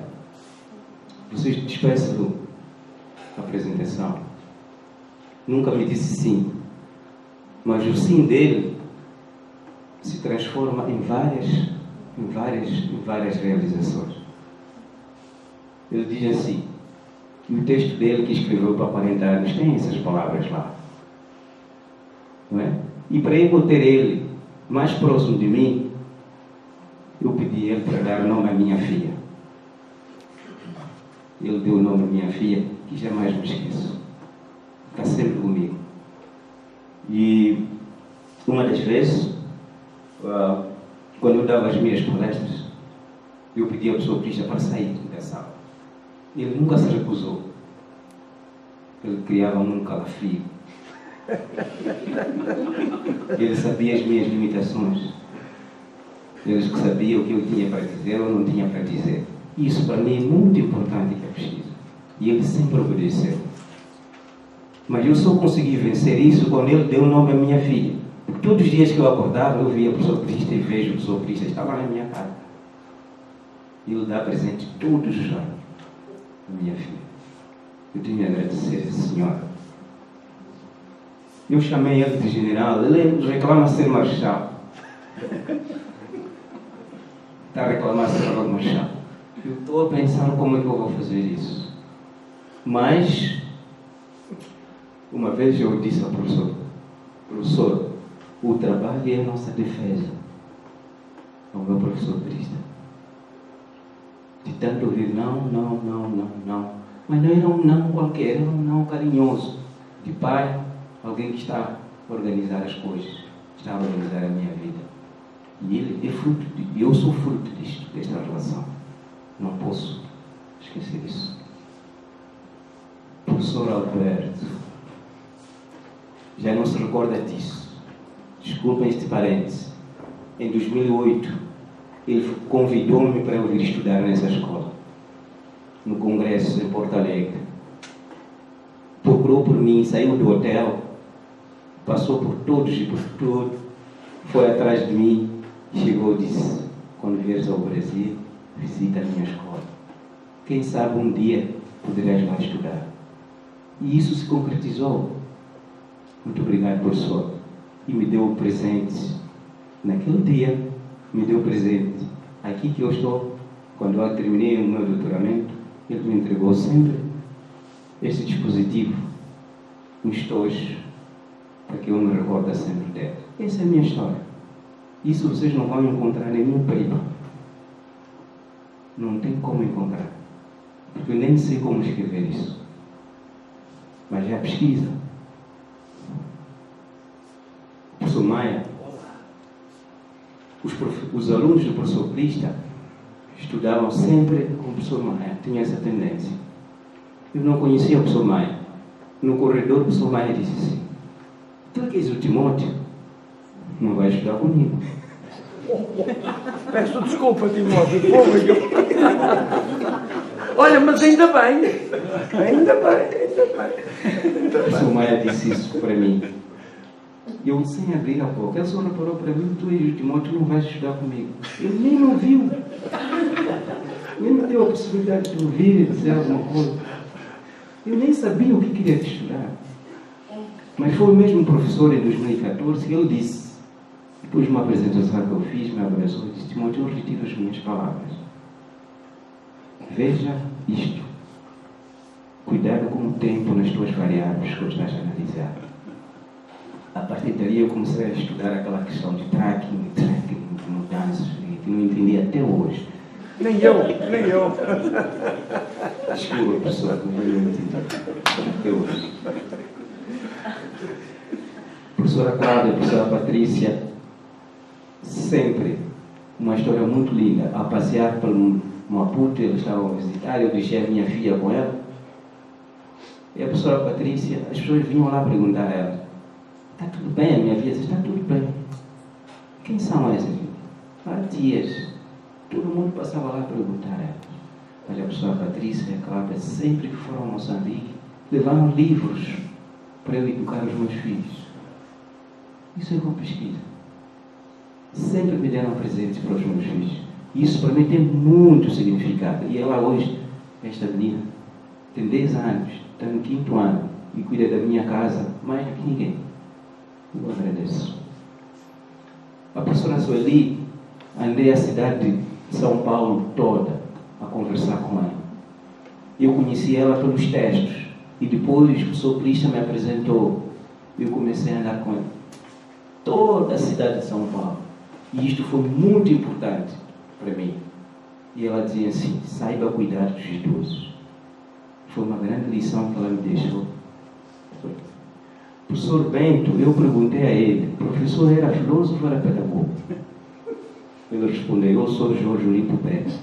vocês despeçam a apresentação, nunca me disse sim, mas o sim dele se transforma em várias realizações. Ele diz assim, que o texto dele que escreveu para 40 anos tem essas palavras lá, não é? E para eu ter ele mais próximo de mim, eu pedi ele para dar o nome à minha filha. Ele deu o nome à minha filha, que jamais me esqueço. Está sempre comigo. E uma das vezes, quando eu dava as minhas palestras, eu pedi ao professor Cristian para sair da sala. Ele nunca se recusou. Ele criava-me um calafrio. Ele sabia as minhas limitações. Ele sabia o que eu tinha para dizer ou não tinha para dizer. Isso para mim é muito importante que é pesquisa. E ele sempre obedeceu. Mas eu só consegui vencer isso quando ele deu o nome à minha filha. Porque todos os dias que eu acordava, eu via o professor Cristo e vejo o professor Cristo. Estava na minha casa. E ele dá presente todos os anos à minha filha. Eu tenho que agradecer a senhora. Eu chamei ele de general. Ele reclama ser marechal. Está a reclamar ser marechal. Eu estou a pensar como é que eu vou fazer isso. Mas, uma vez eu disse ao professor, professor, o trabalho é a nossa defesa. Ao meu professor Cristo. De tanto ouvir não. Mas não era um não qualquer, era um não carinhoso. De pai, alguém que está a organizar as coisas, está a organizar a minha vida. E ele é fruto, eu sou fruto desta relação. Não posso esquecer isso. Professor Alberto, já não se recorda disso. Desculpem este parênteses. Em 2008, ele convidou-me para eu vir estudar nessa escola, no congresso em Porto Alegre. Procurou por mim, saiu do hotel, passou por todos e por tudo, foi atrás de mim, chegou e disse, quando vieres ao Brasil, visita a minha escola. Quem sabe um dia poderás lá estudar. E isso se concretizou. Muito obrigado, professor. E me deu presentes. Naquele dia, me deu presente. Aqui que eu estou, quando eu terminei o meu doutoramento, ele me entregou sempre este dispositivo, um estojo, para que eu me recorde sempre dele. Essa é a minha história. Isso vocês não vão encontrar em nenhum paper. Não tem como encontrar. Porque eu nem sei como escrever isso. Mas é a pesquisa. O professor Maia, os alunos do professor Crista estudavam sempre com o professor Maia. Tinha essa tendência. Eu não conhecia o professor Maia. No corredor, o professor Maia disse assim, tu que és o Timóteo, não vai estudar comigo. Peço desculpa, Timóteo. Olha, mas ainda bem. O professor Maia disse isso para mim. Eu, sem abrir a boca, ele só reparou para mim, tu és o Timóteo, não vais estudar comigo. Ele nem me ouviu. Nem me deu a possibilidade de ouvir e dizer alguma coisa. Eu nem sabia o que queria estudar. Mas foi o mesmo professor em 2014 que ele disse, depois de uma apresentação que eu fiz, me abraçou e disse, Timóteo, eu retiro as minhas palavras. Veja isto. Cuidado com o tempo nas tuas variáveis que estás a analisar. A partir daí eu comecei a estudar aquela questão de tracking, de mudanças, que não entendi até hoje. Nem eu. Desculpa, professor, não entendi até hoje. Professora Cláudia, professora Patrícia, sempre uma história muito linda. A passear pelo Maputo, eles estavam a visitar, eu deixei a minha filha com ela. E a professora Patrícia, as pessoas vinham lá perguntar a ela, está tudo bem? A minha filha disse, está tudo bem. Quem são essas? Tias. Todo mundo passava lá a perguntar a ela. Mas a professora Patrícia e a Cláudia, sempre que foram a Moçambique, levaram livros para eu educar os meus filhos. Isso é uma pesquisa. Sempre me deram presentes para os meus filhos. Isso para mim tem muito significado. E ela hoje, esta menina, tem 10 anos, está no 5º ano e cuida da minha casa mais do que ninguém. Eu agradeço. A professora Sueli, andei a cidade de São Paulo toda a conversar com ela. Eu conheci ela pelos textos e depois o professor Cristian me apresentou. Eu comecei a andar com ela. Toda a cidade de São Paulo. E isto foi muito importante para mim. E ela dizia assim, saiba cuidar dos idosos. Foi uma grande lição que ela me deixou. Professor Bento, eu perguntei a ele, o professor era filósofo ou era pedagogo? Ele respondeu, eu sou Jorge Olimpo Pérez.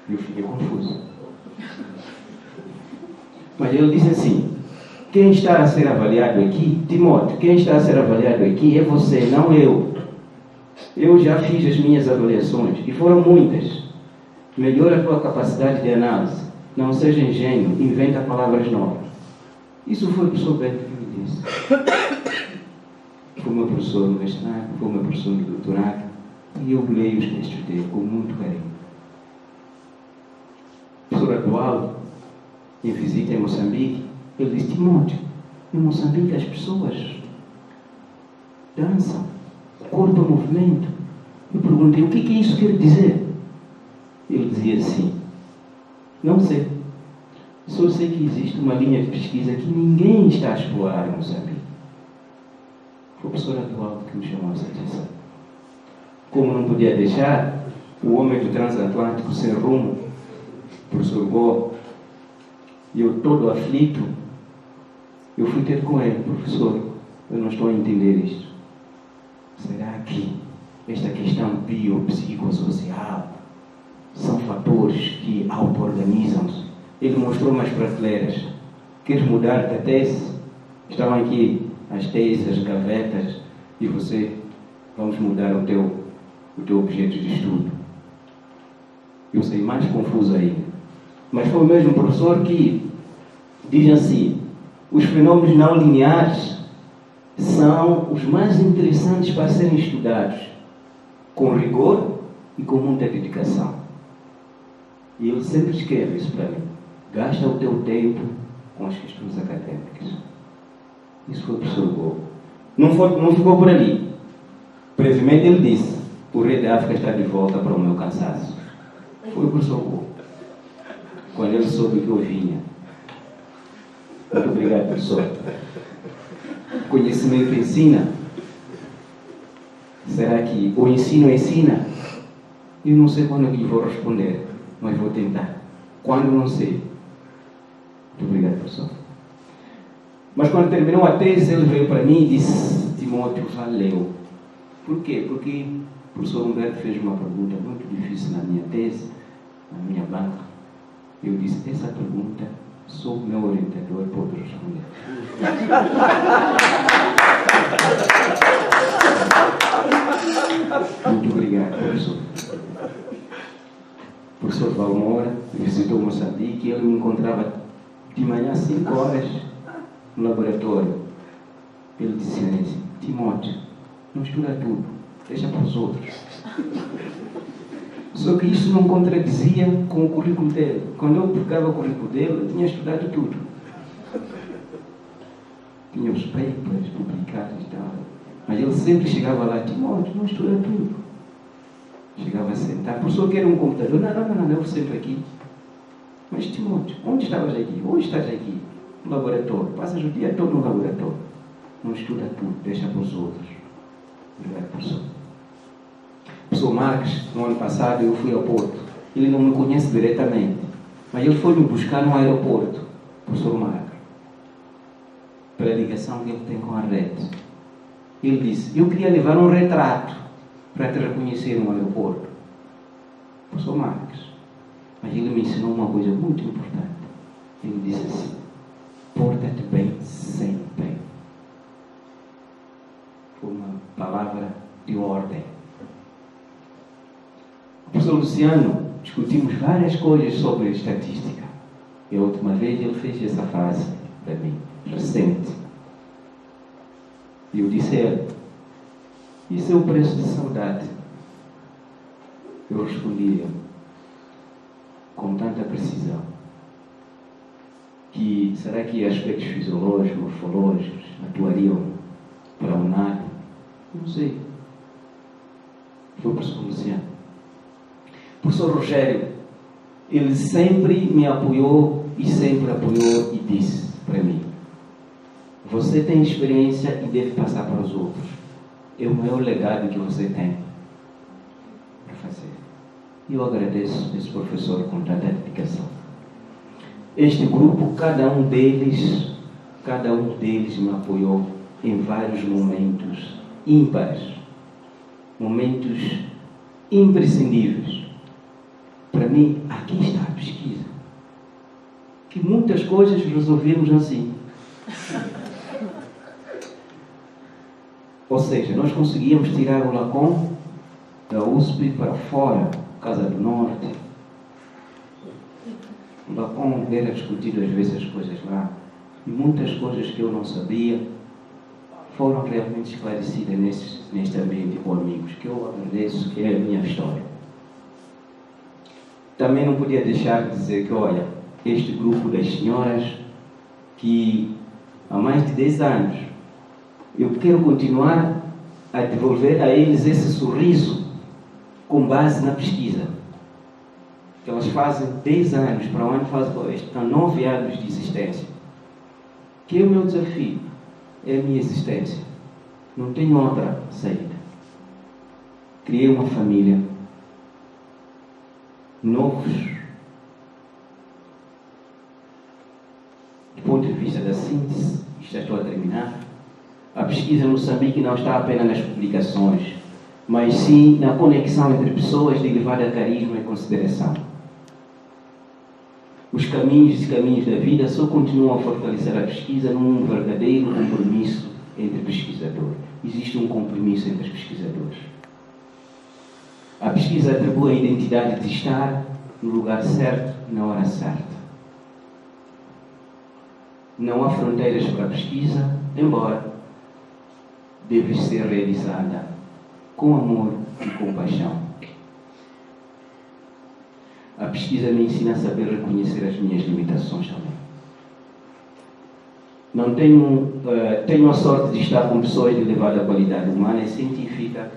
Eu fiquei confuso. Mas ele disse assim: quem está a ser avaliado aqui, Timóteo, quem está a ser avaliado aqui é você, não eu. Eu já fiz as minhas avaliações e foram muitas. Melhora a tua capacidade de análise. Não seja ingênuo, inventa palavras novas. Isso foi o professor Beto que me disse. Foi o meu professor no mestrado, foi o meu professor no doutorado, e eu leio os textos dele com muito carinho. O professor atual, em visita em Moçambique, ele disse: Timóteo, em Moçambique as pessoas dançam, o corpo é movimento. Eu perguntei: o que isso quer dizer? Ele dizia assim: não sei. Só sei que existe uma linha de pesquisa que ninguém está a explorar em Moçambique. Foi o professor atual que me chamou essa atenção. Como não podia deixar, o homem do transatlântico sem rumo, o professor Go, e eu todo aflito, eu fui ter com ele: professor, eu não estou a entender isto. Será que esta questão biopsicossocial são fatores que auto-organizam-se? Ele mostrou umas prateleiras. Queres mudar da tese? Estavam aqui as teses, as gavetas, e você, vamos mudar o teu objeto de estudo. Eu sei, mais confuso ainda. Mas foi o mesmo professor que diz assim: os fenômenos não lineares são os mais interessantes para serem estudados, com rigor e com muita dedicação. E ele sempre escreve isso para mim: gasta o teu tempo com as questões acadêmicas. Isso foi o professor Go. Não ficou por ali. Brevemente ele disse: o rei da África está de volta para o meu cansaço. Foi o professor Go. Quando ele soube que eu vinha. Muito obrigado, professor. Conhecimento ensina. Será que o ensino ensina? Eu não sei quando eu vou responder, mas vou tentar. Quando não sei. Muito obrigado, professor. Mas quando terminou a tese, ele veio para mim e disse: Timóteo, valeu. Por quê? Porque o professor Humberto fez uma pergunta muito difícil na minha tese, na minha banca. Eu disse: essa pergunta só o meu orientador pode responder. Muito obrigado, professor. O professor Valmora visitou Moçambique e ele me encontrava de manhã às 5 horas no laboratório. Ele disse assim: Timóteo, não estuda tudo, deixa para os outros. Só que isso não contradizia com o currículo dele. Quando eu pegava o currículo dele, eu tinha estudado tudo. Tinha os papers publicados e tal. Mas ele sempre chegava lá: Timóteo, não estuda tudo. Chegava a sentar: professor, quer um computador? Não, eu sento aqui. Mas Timóteo, onde estavas aqui? Hoje estás aqui, no laboratório. Passas o dia todo no laboratório. Não estuda tudo, deixa para os outros. Obrigado, professor. O professor Marques, no ano passado, eu fui ao Porto. Ele não me conhece diretamente, mas ele foi me buscar no aeroporto, o professor Marques, pela ligação que ele tem com a rede. Ele disse: eu queria levar um retrato para te reconhecer no aeroporto. Professor Marques. Mas ele me ensinou uma coisa muito importante. Ele disse assim: porta-te bem sempre. Foi uma palavra de ordem. O professor Luciano, discutimos várias coisas sobre estatística. E a última vez ele fez essa frase para mim, recente. E eu disse a ele: isso é o preço de saudade. Eu respondi com tanta precisão que será que aspectos fisiológicos, morfológicos atuariam para o nada? Não sei. Foi o professor Luciano. O professor Rogério, ele sempre me apoiou e sempre apoiou e disse para mim: você tem experiência e deve passar para os outros. É o maior legado que você tem para fazer. E eu agradeço esse professor com tanta dedicação. Este grupo, cada um deles me apoiou em vários momentos ímpares, momentos imprescindíveis. Para mim, aqui está a pesquisa. que muitas coisas resolvemos assim. Ou seja, nós conseguíamos tirar o Lacon da USP para fora, Casa do Norte. O Lacon era discutido às vezes as coisas lá. E muitas coisas que eu não sabia foram realmente esclarecidas neste ambiente com amigos, que eu agradeço, que é a minha história. Também não podia deixar de dizer que, olha, este grupo das senhoras, que há mais de 10 anos, eu quero continuar a devolver a eles esse sorriso com base na pesquisa. Que elas fazem 10 anos, para onde fazem 9 anos de existência. Que é o meu desafio, é a minha existência. Não tenho outra saída. Criei uma família, novos, do ponto de vista da síntese, já estou a terminar. A pesquisa em Moçambique não está apenas nas publicações, mas sim na conexão entre pessoas de elevado carisma e consideração. Os caminhos e caminhos da vida só continuam a fortalecer a pesquisa num verdadeiro compromisso entre pesquisadores. Existe um compromisso entre os pesquisadores. A pesquisa atribui a identidade de estar no lugar certo e na hora certa. Não há fronteiras para a pesquisa, embora deve ser realizada com amor e compaixão. A pesquisa me ensina a saber reconhecer as minhas limitações também. Não tenho a sorte de estar com pessoas de elevada qualidade humana e científica.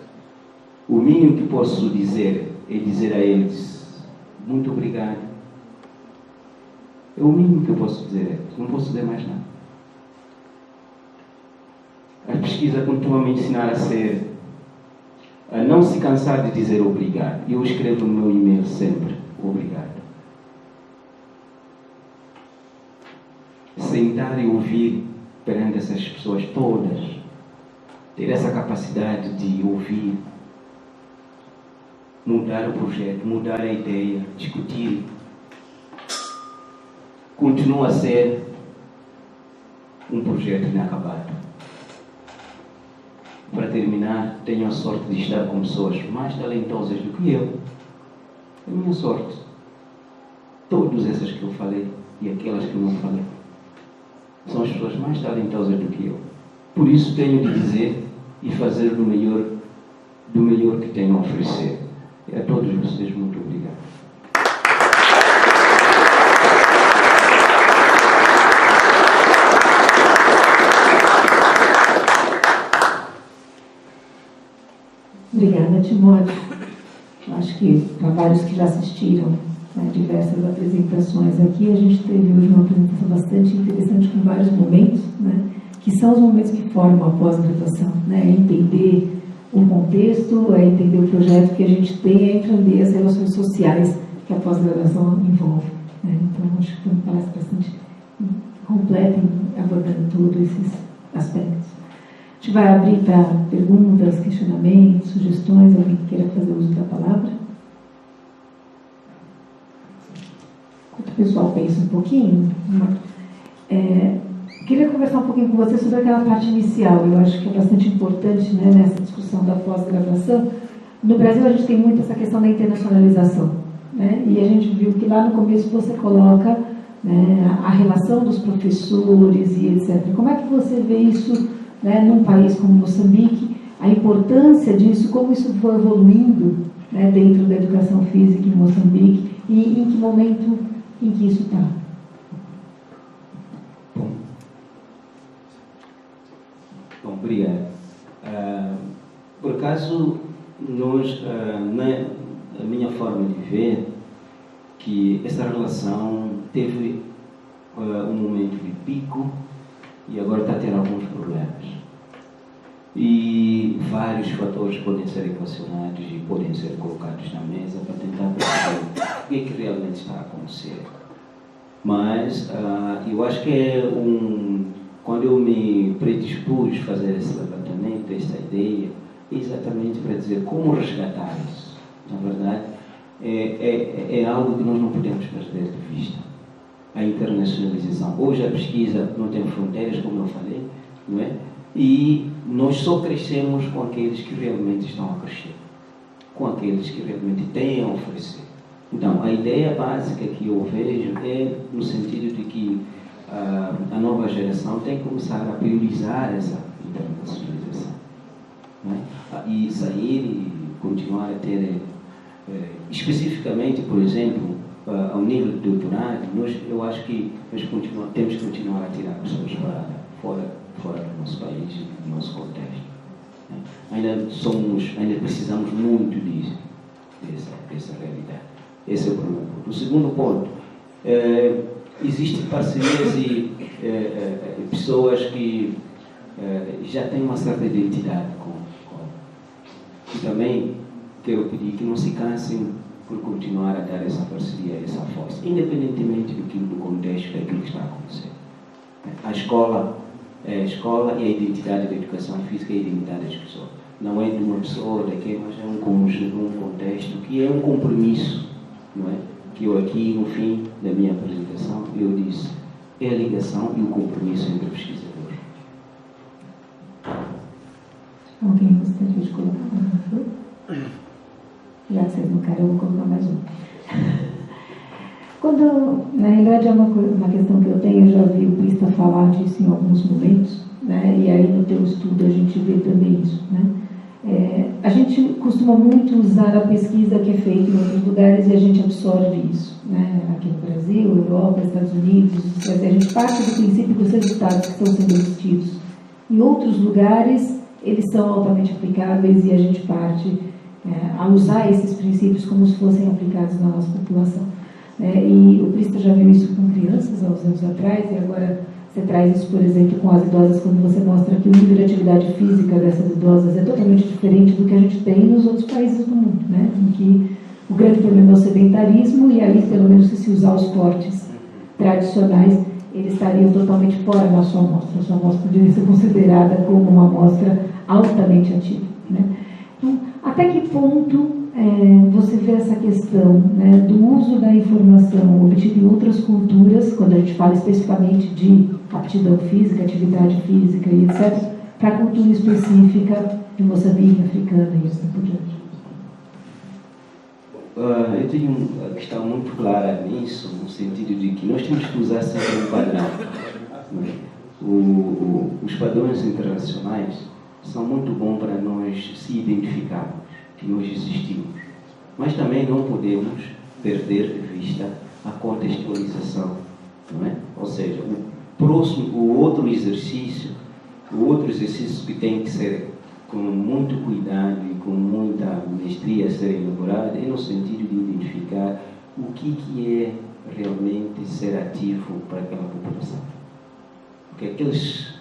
O mínimo que posso dizer é dizer a eles muito obrigado. É o mínimo que eu posso dizer. Não posso dizer mais nada. A pesquisa continua a me ensinar a não se cansar de dizer obrigado. Eu escrevo no meu e-mail sempre obrigado. Sentar e ouvir perante essas pessoas todas. Ter essa capacidade de ouvir. Mudar o projeto, mudar a ideia, discutir. Continua a ser um projeto inacabado. Para terminar, tenho a sorte de estar com pessoas mais talentosas do que eu. É a minha sorte. Todas essas que eu falei e aquelas que eu não falei são as pessoas mais talentosas do que eu. Por isso tenho de dizer e fazer do melhor que tenho a oferecer. E a todos vocês, muito obrigado. Obrigada, Timóteo. Acho que para vários que já assistiram, né, diversas apresentações aqui, a gente teve hoje uma apresentação bastante interessante com vários momentos, né, que são os momentos que formam a pós-graduação, né, entender o contexto, entender o projeto que a gente tem, entender as relações sociais que a pós-graduação envolve. Né. Então, acho que foi uma palestra bastante completa em abordando todos esses aspectos. A gente vai abrir para perguntas, questionamentos, sugestões, alguém que queira fazer uso da palavra. Enquanto o pessoal pensa um pouquinho, queria conversar um pouquinho com você sobre aquela parte inicial. Eu acho que é bastante importante, né, nessa discussão da pós-graduação. No Brasil, a gente tem muito essa questão da internacionalização, né? E a gente viu que lá no começo você coloca, né, a relação dos professores e etc. Como é que você vê isso, né, num país como Moçambique, a importância disso, como isso foi evoluindo, né, dentro da educação física em Moçambique e em que momento em que isso está? Bom, obrigado. Por acaso, nós, a minha forma de ver, que essa relação teve um momento de pico e agora está a ter alguns problemas. E vários fatores podem ser equacionados e podem ser colocados na mesa para tentar perceber o que é que realmente está a acontecer. Mas eu acho que quando eu me predispus a fazer esse levantamento, esta ideia, é exatamente para dizer como resgatar isso. Na verdade, é algo que nós não podemos perder de vista. a internacionalização. Hoje a pesquisa não tem fronteiras, como eu falei, não é? E nós só crescemos com aqueles que realmente estão a crescer, com aqueles que realmente têm a oferecer. Então, a ideia básica que eu vejo é no sentido de que a nova geração tem que começar a priorizar essa internacionalização, não é? E sair e continuar a ter, especificamente, por exemplo, ao nível de doutorado, eu acho que temos que continuar a tirar pessoas para fora do nosso país, do nosso contexto. Né? Ainda precisamos muito dessa realidade. Esse é o primeiro ponto. O segundo ponto, existem parcerias e pessoas que já têm uma certa identidade e também quero pedir que não se cansem por continuar a dar essa parceria, essa força, independentemente do contexto daquilo que está acontecendo. A escola é a escola e a identidade da educação física é a identidade das pessoas. Não é de uma pessoa ou daqui, mas é um conjunto, um contexto que é um compromisso, não é? Que eu aqui, no fim da minha apresentação, eu disse, é a ligação e o compromisso entre pesquisadores. Alguém gostaria de colocar uma? Já que vocês não querem, eu vou colocar mais um. Na realidade, é uma questão que eu tenho, eu já vi o Prista falar disso em alguns momentos, né? E aí no teu estudo a gente vê também isso, né? A gente costuma muito usar a pesquisa que é feita em outros lugares e a gente absorve isso, né? Aqui no Brasil, Europa, Estados Unidos, a gente parte do princípio que os resultados que estão sendo obtidos em outros lugares, eles são altamente aplicáveis e a gente parte a usar esses princípios como se fossem aplicados na nossa população. E o Prista já viu isso com crianças há uns anos atrás, e agora você traz isso, por exemplo, com as idosas, quando você mostra que o nível de atividade física dessas idosas é totalmente diferente do que a gente tem nos outros países do mundo, né? Em que o grande problema é o sedentarismo, e aí, pelo menos, se usar os cortes tradicionais, eles estariam totalmente fora da sua amostra. A sua amostra poderia ser considerada como uma amostra altamente ativa, né? Então, até que ponto você vê essa questão, né, do uso da informação obtida em outras culturas, quando a gente fala especificamente de aptidão física, atividade física e etc., para a cultura específica de Moçambique, africana e assim por diante? Eu tenho uma questão muito clara nisso, no sentido de que nós temos que usar sempre um padrão. Os padrões internacionais são muito bons para nós se identificarmos, que nós existimos. Mas também não podemos perder de vista a contextualização, não é? Ou seja, o outro exercício que tem que ser com muito cuidado e com muita mestria a ser elaborado, é no sentido de identificar o que é realmente ser ativo para aquela população. Porque aqueles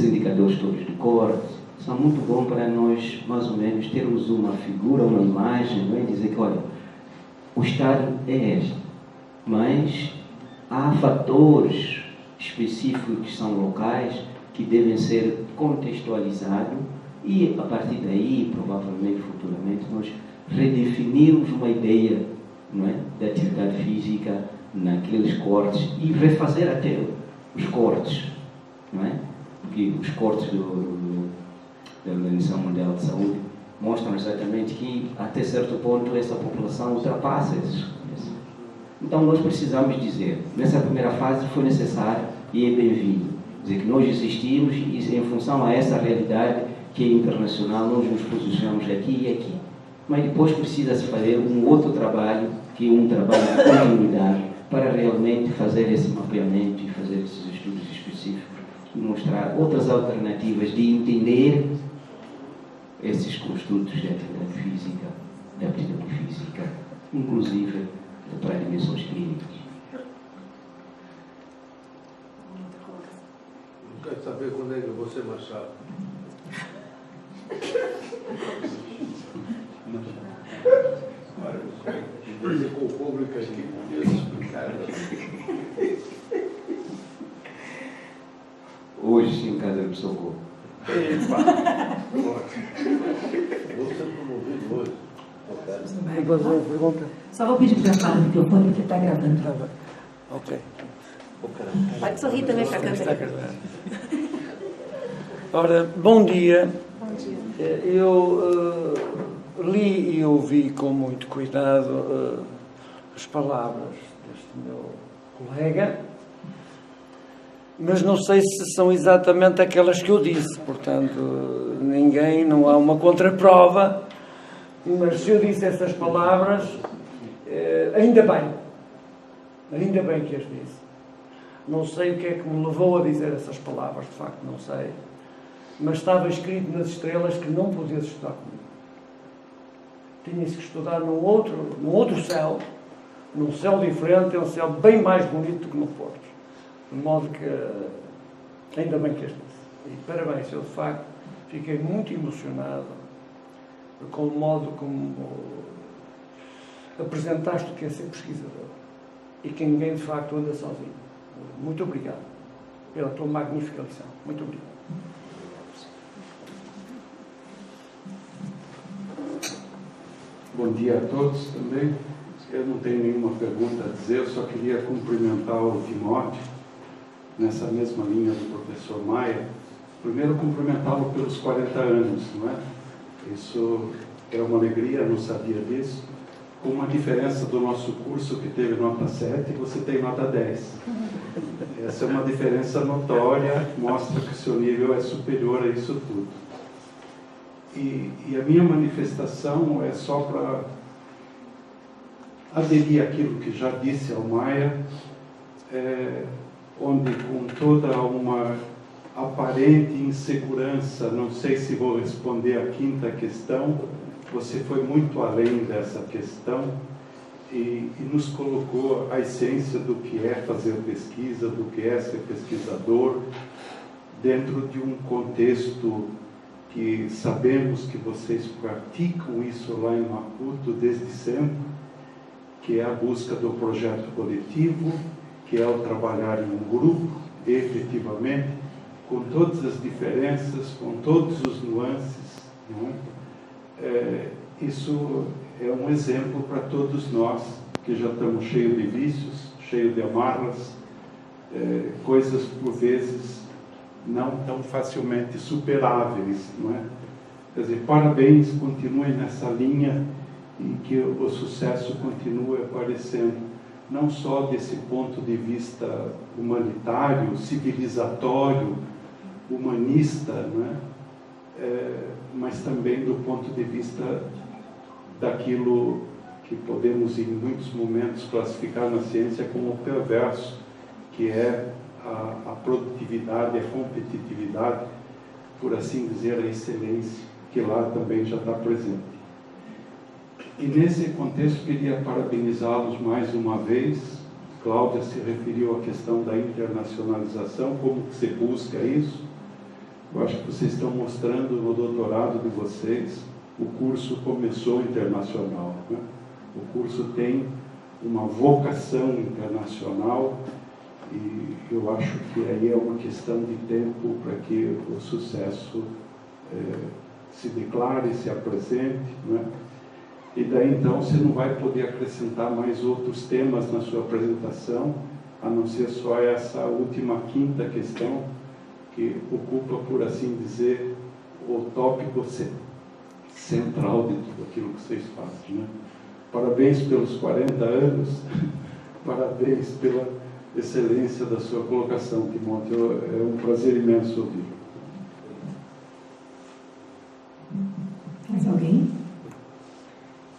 indicadores todos de corte são muito bons para nós, mais ou menos, termos uma figura, uma imagem, não é? Dizer que, olha, o estado é este, mas há fatores específicos que são locais que devem ser contextualizados e, a partir daí, provavelmente, futuramente, nós redefinirmos uma ideia, não é? Da atividade física naqueles cortes e refazer até os cortes, não é? Porque os cortes da Organização Mundial de Saúde mostram exatamente que, até certo ponto, essa população ultrapassa esses. Então, nós precisamos dizer, nessa primeira fase foi necessário e é bem-vindo, dizer que nós existimos e, em função a essa realidade que é internacional, nós nos posicionamos aqui e aqui. Mas depois precisa-se fazer um outro trabalho, que é um trabalho de continuidade, para realmente fazer esse mapeamento e fazer esses estudos específicos e mostrar outras alternativas de entender esses construtos de atividade física, de aptidão física, inclusive para dimensões clínicas. Não quero saber quando é que eu vou ser Machado. Você com o público aqui podia se explicar. Hoje, em casa de socorro. Epa! Vou ser promovido hoje. Vou fazer uma pergunta. Só vou pedir para falar no microfone porque está gravando. Ok. Pode sorrir também para a câmera. Ora, bom dia. Bom dia. Eu li e ouvi com muito cuidado as palavras deste meu colega, mas não sei se são exatamente aquelas que eu disse, portanto, não há uma contraprova, mas se eu disse essas palavras, ainda bem que as disse. Não sei o que é que me levou a dizer essas palavras, de facto, não sei. Mas estava escrito nas estrelas que não podias estudar comigo. Tinha-se que estudar num outro céu, num céu diferente, um céu bem mais bonito do que no Porto. De modo que, ainda bem que as disse. E parabéns, eu de facto fiquei muito emocionado com o modo como apresentaste o que é ser pesquisador. E que ninguém de facto anda sozinho. Muito obrigado pela tua magnífica lição. Muito obrigado. Bom dia a todos também. Eu não tenho nenhuma pergunta a dizer, eu só queria cumprimentar o Timóteo, nessa mesma linha do professor Maia. Primeiro, cumprimentá-lo pelos 40 anos, não é? Isso é uma alegria, não sabia disso. Com uma diferença do nosso curso, que teve nota 7, e você tem nota 10. Essa é uma diferença notória, mostra que o seu nível é superior a isso tudo. E a minha manifestação é só para aderir àquilo que já disse ao Maia, onde com toda uma aparente insegurança, não sei se vou responder a quinta questão, você foi muito além dessa questão e nos colocou a essência do que é fazer pesquisa, do que é ser pesquisador, dentro de um contexto que sabemos que vocês praticam isso lá em Maputo desde sempre, que é a busca do projeto coletivo, que é o trabalhar em um grupo, efetivamente, com todas as diferenças, com todos os nuances, não é? Isso é um exemplo para todos nós, que já estamos cheios de vícios, cheios de amarras, coisas por vezes não tão facilmente superáveis, não é? Quer dizer, parabéns, continuem nessa linha e que o sucesso continue aparecendo, não só desse ponto de vista humanitário, civilizatório, humanista, não é? Mas também do ponto de vista daquilo que podemos em muitos momentos classificar na ciência como perverso, que é a produtividade, a competitividade, por assim dizer, a excelência, que lá também já está presente. E nesse contexto queria parabenizá-los mais uma vez. Cláudia se referiu à questão da internacionalização, como que se busca isso. Eu acho que vocês estão mostrando no doutorado de vocês, o curso começou internacional, né? O curso tem uma vocação internacional e eu acho que aí é uma questão de tempo para que o sucesso se declare, se apresente, né? E daí então você não vai poder acrescentar mais outros temas na sua apresentação, a não ser só essa última quinta questão, que ocupa, por assim dizer, o tópico central de tudo aquilo que vocês fazem, né? Parabéns pelos 40 anos, parabéns pela excelência da sua colocação, Timóteo. É um prazer imenso ouvir. Mais alguém?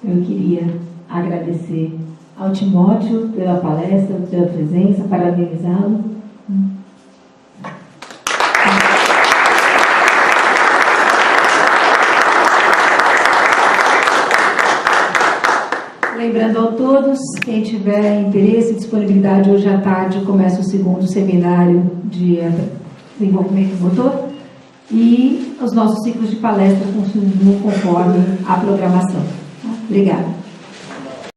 Eu queria agradecer ao Timóteo pela palestra, pela presença, parabenizá-lo. Lembrando a todos, quem tiver interesse e disponibilidade, hoje à tarde começa o segundo seminário de desenvolvimento motor e os nossos ciclos de palestra continuam conforme a programação. Obrigada.